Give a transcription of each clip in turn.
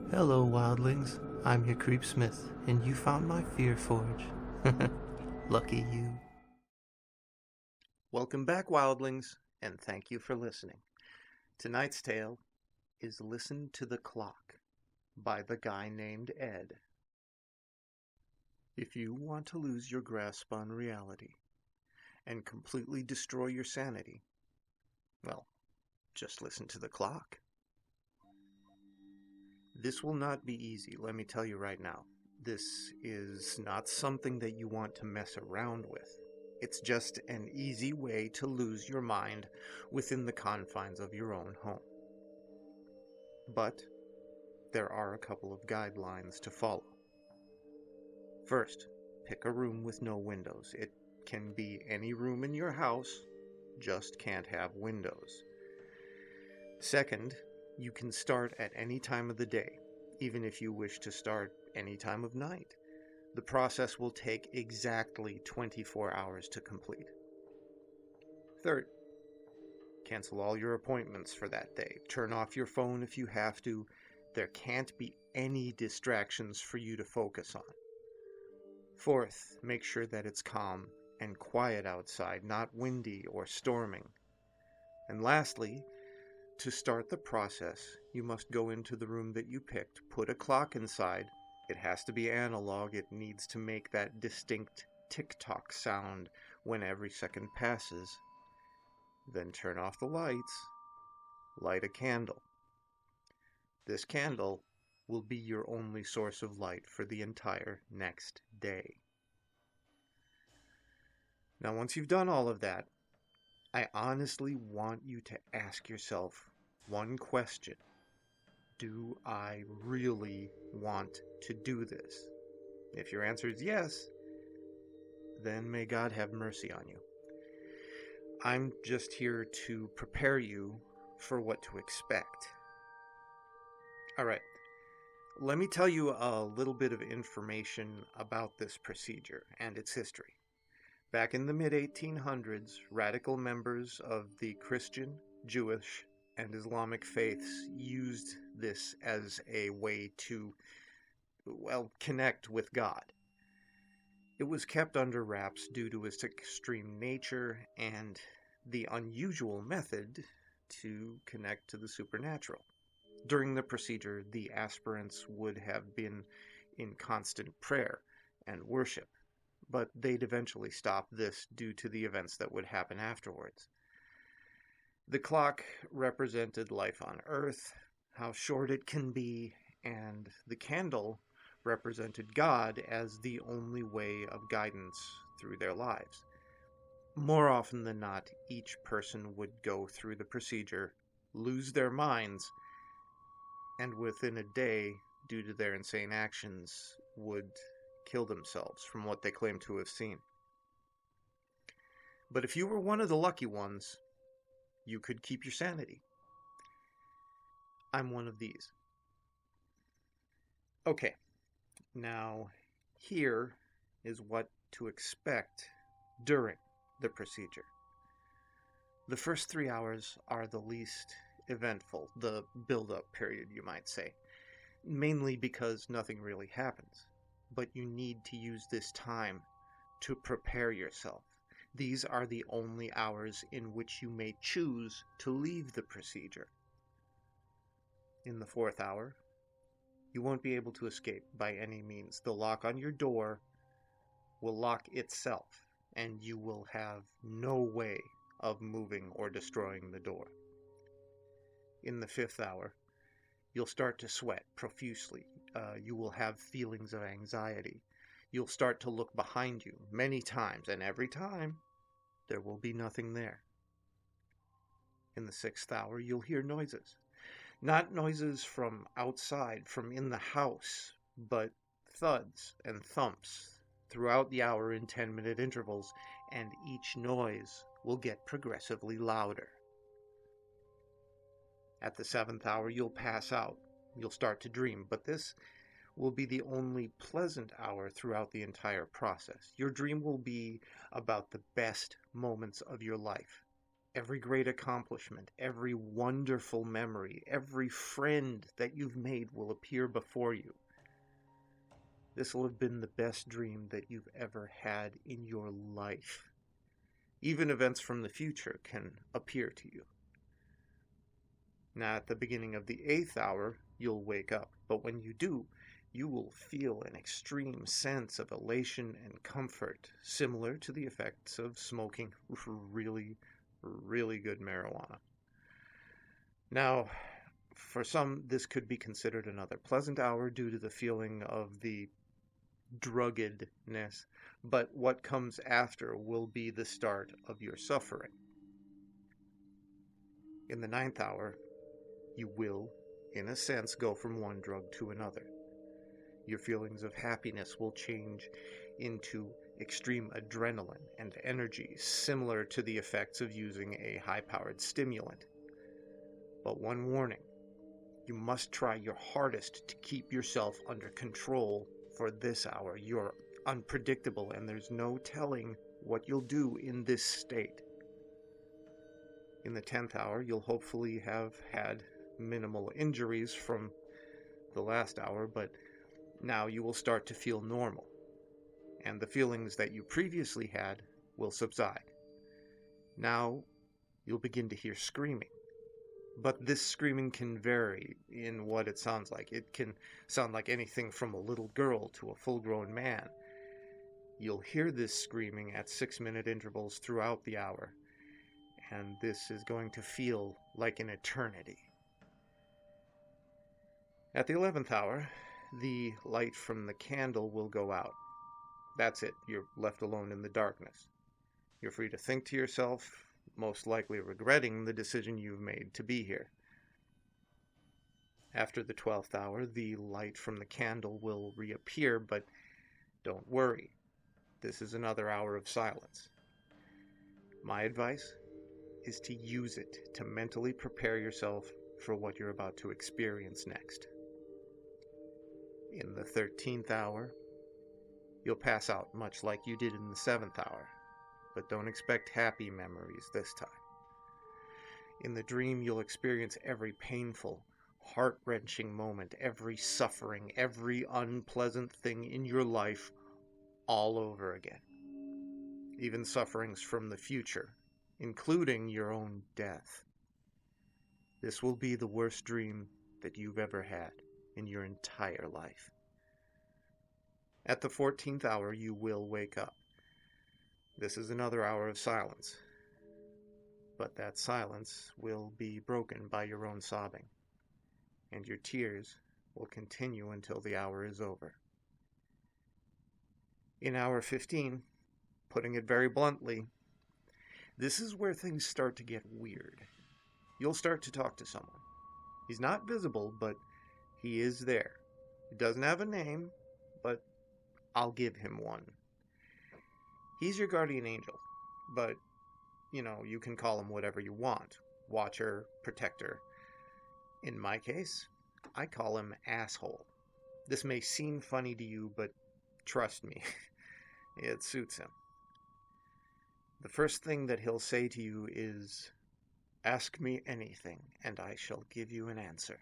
Hello, wildlings. I'm your Creepsmith, and you found my Fear Forge. Lucky you. Welcome back, wildlings, and thank you for listening. Tonight's tale is Listen to the Clock by the guy named Ed. If you want to lose your grasp on reality and completely destroy your sanity, well, just listen to the clock. This will not be easy, let me tell you right now. This is not something that you want to mess around with. It's just an easy way to lose your mind within the confines of your own home. But there are a couple of guidelines to follow. First, pick a room with no windows. It can be any room in your house, just can't have windows. Second, you can start at any time of the day, even if you wish to start any time of night. The process will take exactly 24 hours to complete. Third, cancel all your appointments for that day. Turn off your phone if you have to. There can't be any distractions for you to focus on. Fourth, make sure that it's calm and quiet outside, not windy or storming. And lastly, to start the process, you must go into the room that you picked, put a clock inside. It has to be analog. It needs to make that distinct tick-tock sound when every second passes. Then turn off the lights, light a candle. This candle will be your only source of light for the entire next day. Now, once you've done all of that, I honestly want you to ask yourself one question. Do I really want to do this? If your answer is yes, then may God have mercy on you. I'm just here to prepare you for what to expect. All right, let me tell you a little bit of information about this procedure and its history. Back in the mid-1800s, radical members of the Christian, Jewish, and Islamic faiths used this as a way to, connect with God. It was kept under wraps due to its extreme nature and the unusual method to connect to the supernatural. During the procedure, the aspirants would have been in constant prayer and worship, but they'd eventually stop this due to the events that would happen afterwards. The clock represented life on Earth, how short it can be, and the candle represented God as the only way of guidance through their lives. More often than not, each person would go through the procedure, lose their minds, and within a day, due to their insane actions, would kill themselves from what they claim to have seen. But if you were one of the lucky ones, you could keep your sanity. I'm one of these. Okay, now here is what to expect during the procedure. The first 3 hours are the least eventful, the build-up period, you might say, mainly because nothing really happens. But you need to use this time to prepare yourself. These are the only hours in which you may choose to leave the procedure. In the 4th hour, you won't be able to escape by any means. The lock on your door will lock itself, and you will have no way of moving or destroying the door. In the 5th hour, you'll start to sweat profusely. You will have feelings of anxiety. You'll start to look behind you many times, and every time, there will be nothing there. In the 6th hour, you'll hear noises. Not noises from outside, from in the house, but thuds and thumps throughout the hour in 10-minute intervals, and each noise will get progressively louder. At the 7th hour, you'll pass out. You'll start to dream, but this will be the only pleasant hour throughout the entire process. Your dream will be about the best moments of your life. every great accomplishment, every wonderful memory, every friend that you've made will appear before you. This will have been the best dream that you've ever had in your life. Even events from the future can appear to you. Now, at the beginning of the 8th hour, you'll wake up, but when you do, you will feel an extreme sense of elation and comfort, similar to the effects of smoking really, really good marijuana. Now, for some, this could be considered another pleasant hour due to the feeling of the druggedness, but what comes after will be the start of your suffering. In the 9th hour, you will, in a sense, go from one drug to another. Your feelings of happiness will change into extreme adrenaline and energy, similar to the effects of using a high-powered stimulant. But one warning, you must try your hardest to keep yourself under control for this hour. You're unpredictable, and there's no telling what you'll do in this state. In the 10th hour, you'll hopefully have had minimal injuries from the last hour, but now you will start to feel normal, and the feelings that you previously had will subside. Now you'll begin to hear screaming, but this screaming can vary in what it sounds like. It can sound like anything from a little girl to a full-grown man. You'll hear this screaming at 6-minute intervals throughout the hour, and this is going to feel like an eternity. At the 11th hour, the light from the candle will go out. That's it. You're left alone in the darkness. You're free to think to yourself, most likely regretting the decision you've made to be here. After the 12th hour, the light from the candle will reappear, but don't worry. This is another hour of silence. My advice is to use it to mentally prepare yourself for what you're about to experience next. In the 13th hour, you'll pass out much like you did in the 7th hour, but don't expect happy memories this time. In the dream, you'll experience every painful, heart-wrenching moment, every suffering, every unpleasant thing in your life all over again. Even sufferings from the future, including your own death. This will be the worst dream that you've ever had in your entire life. At the 14th hour, you will wake up. This is another hour of silence, but that silence will be broken by your own sobbing, and your tears will continue until the hour is over. In hour 15, putting it very bluntly, this is where things start to get weird. You'll start to talk to someone. He's not visible, but he is there. He doesn't have a name, but I'll give him one. He's your guardian angel, but, you can call him whatever you want. Watcher, protector. In my case, I call him asshole. This may seem funny to you, but trust me, it suits him. The first thing that he'll say to you is, "Ask me anything, and I shall give you an answer."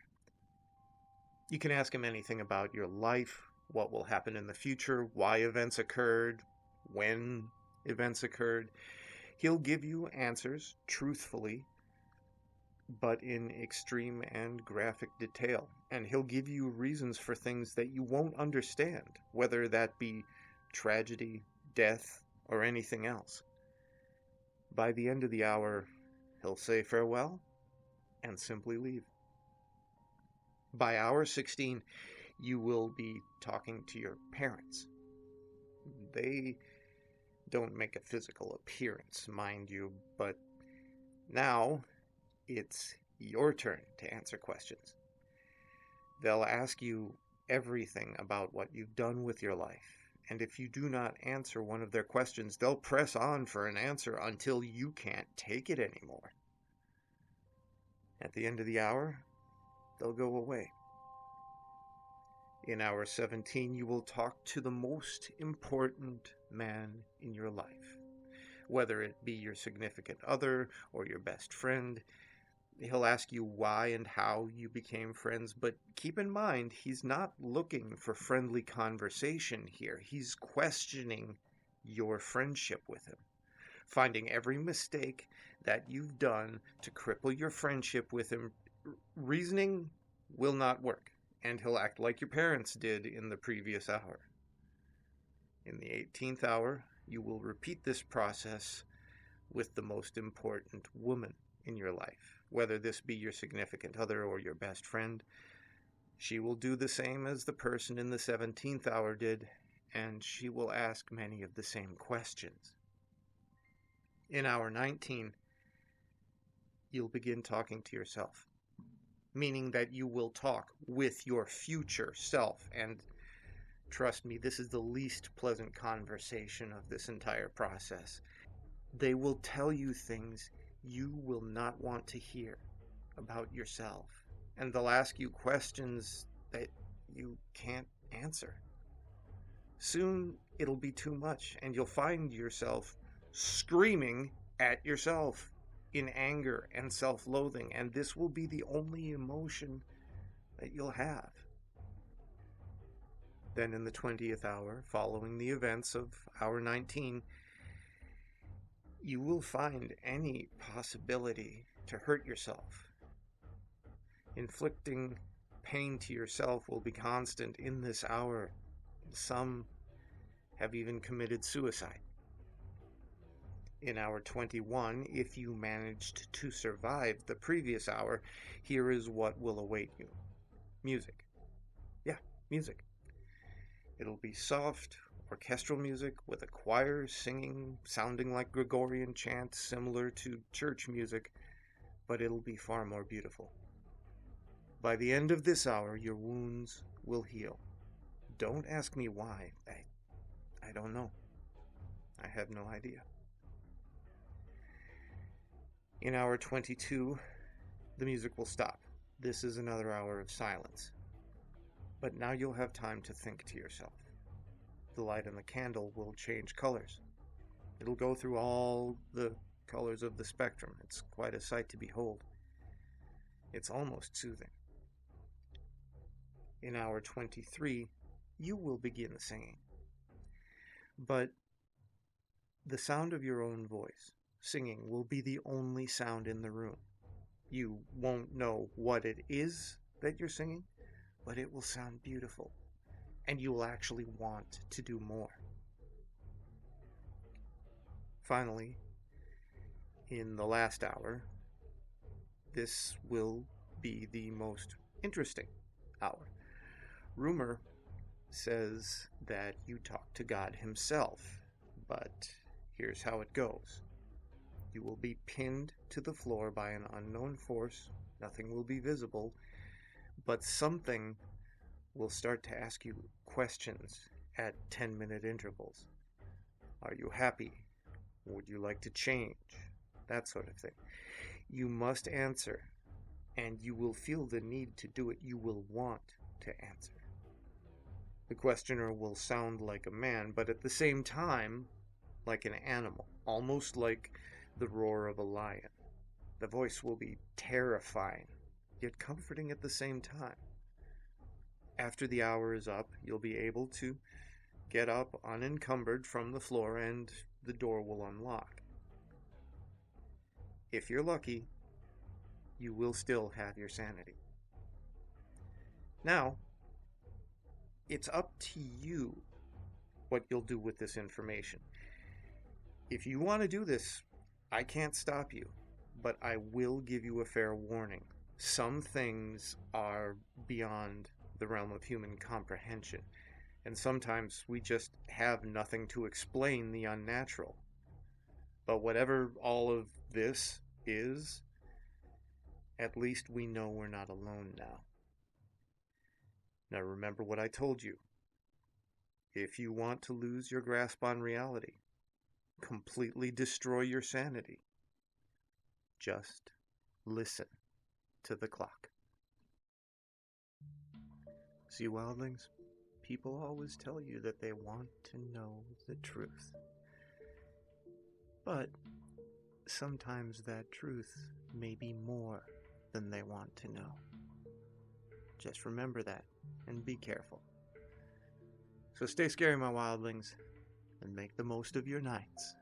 You can ask him anything about your life, what will happen in the future, why events occurred, when events occurred. He'll give you answers truthfully, but in extreme and graphic detail. And he'll give you reasons for things that you won't understand, whether that be tragedy, death, or anything else. By the end of the hour, he'll say farewell and simply leave. By hour 16, you will be talking to your parents. They don't make a physical appearance, mind you, but now it's your turn to answer questions. They'll ask you everything about what you've done with your life, and if you do not answer one of their questions, they'll press on for an answer until you can't take it anymore. At the end of the hour, they'll go away. In hour 17, you will talk to the most important man in your life. whether it be your significant other or your best friend. He'll ask you why and how you became friends, but keep in mind, he's not looking for friendly conversation here. He's questioning your friendship with him, finding every mistake that you've done to cripple your friendship with him. Reasoning will not work, and he'll act like your parents did in the previous hour. In the 18th hour, you will repeat this process with the most important woman in your life, whether this be your significant other or your best friend. She will do the same as the person in the 17th hour did, and she will ask many of the same questions. In hour 19, you'll begin talking to yourself, meaning that you will talk with your future self. And trust me, this is the least pleasant conversation of this entire process. They will tell you things you will not want to hear about yourself, and they'll ask you questions that you can't answer. Soon it'll be too much, and you'll find yourself screaming at yourself in anger and self-loathing, and this will be the only emotion that you'll have. Then in the 20th hour, following the events of hour 19, you will find any possibility to hurt yourself. Inflicting pain to yourself will be constant in this hour. Some have even committed suicide. In hour 21, if you managed to survive the previous hour, here is what will await you. Music. Yeah, music. It'll be soft, orchestral music with a choir singing, sounding like Gregorian chant, similar to church music, but it'll be far more beautiful. By the end of this hour, your wounds will heal. Don't ask me why. I don't know. I have no idea. In hour 22, the music will stop. This is another hour of silence. But now you'll have time to think to yourself. The light in the candle will change colors. It'll go through all the colors of the spectrum. It's quite a sight to behold. It's almost soothing. In hour 23, you will begin singing. But the sound of your own voice singing will be the only sound in the room. You won't know what it is that you're singing, but it will sound beautiful, and you will actually want to do more. Finally, in the last hour, this will be the most interesting hour. Rumor says that you talk to God himself, but here's how it goes. You will be pinned to the floor by an unknown force. Nothing will be visible, but something will start to ask you questions at 10-minute intervals. Are you happy? Would you like to change? That sort of thing. You must answer, and you will feel the need to do it. You will want to answer. The questioner will sound like a man, but at the same time, like an animal, almost like the roar of a lion. The voice will be terrifying, yet comforting at the same time. After the hour is up, you'll be able to get up unencumbered from the floor, and the door will unlock. If you're lucky, you will still have your sanity. Now, it's up to you what you'll do with this information. If you want to do this, I can't stop you, but I will give you a fair warning. Some things are beyond the realm of human comprehension, and sometimes we just have nothing to explain the unnatural. But whatever all of this is, at least we know we're not alone now. Now remember what I told you. If you want to lose your grasp on reality, completely destroy your sanity, just listen to the clock. See, wildlings, people always tell you that they want to know the truth. But sometimes that truth may be more than they want to know. Just remember that and be careful. So stay scary, my wildlings, and make the most of your nights.